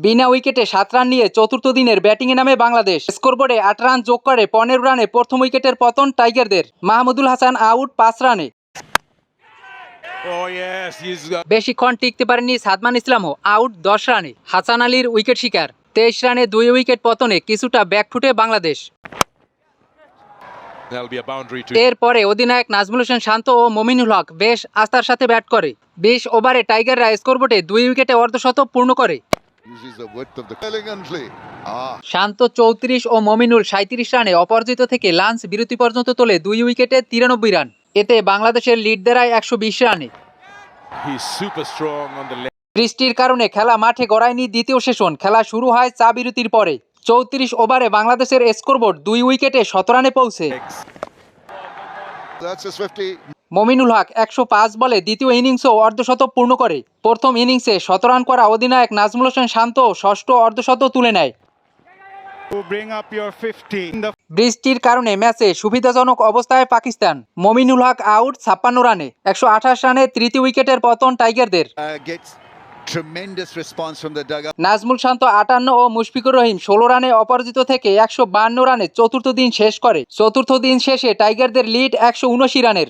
বিনা উইকেটে 7 রান নিয়ে চতুর্থ দিনের ব্যাটিংয়ে নামে বাংলাদেশ। স্কোরবোর্ডে 8 রান যোগ করে 15 রানে প্রথম উইকেটের পতন টাইগারদের। মাহমুদুল হাসান আউট 5 রানে। বেশিক্ষণ টিকতে পারেননি সাদমান ইসলামও, আউট 10 রানে। হাসান আলীর উইকেট শিকার। 23 রানে 2 উইকেট পতনে কিছুটা ব্যাকফুটে বাংলাদেশ। এরপরে অধিনায়ক নাজমুল হোসেন শান্ত ও মমিনুল হক বেশ আস্থার সাথে ব্যাট করে। 20 ওভারে টাইগাররা স্কোরবোর্ডে 2 উইকেটে অর্ধশতক পূর্ণ করে। শান্ত 34 ও মমিনুল 37 রানে অপরাজিত থেকে লাঞ্চ বিরতি পর্যন্ত তোলে 2 উইকেটে 93 রান। এতে বাংলাদেশের লিড দাঁড়ায় 120 রানে। বৃষ্টির কারণে খেলা মাঠে গড়ায়নি দ্বিতীয় সেশন। খেলা শুরু হয় চা বিরতির পরে। 34 ওভারে বাংলাদেশের স্কোরবোর্ড 2 উইকেটে 7 রানে পৌঁছে। মমিনুল হক 105 বলে দ্বিতীয় ইনিংসও অর্ধশতক পূর্ণ করে। প্রথম ইনিংসে 17 রান করা অধিনায়ক নাজমুল হোসেন শান্ত ষষ্ঠ অর্ধশতক তুলে নেয়। বৃষ্টির কারণে ম্যাচে সুবিধাজনক অবস্থায় পাকিস্তান। মমিনুল হক আউট 56 রানে। 128 রানে তৃতীয় উইকেটের পতন টাইগারদের। নাজমুল শান্ত 58 ও মুশফিকুর রহিম 16 রানে অপরাজিত থেকে 152 রানে চতুর্থ দিন শেষ করে। চতুর্থ দিন শেষে টাইগারদের লিড 179 রানের।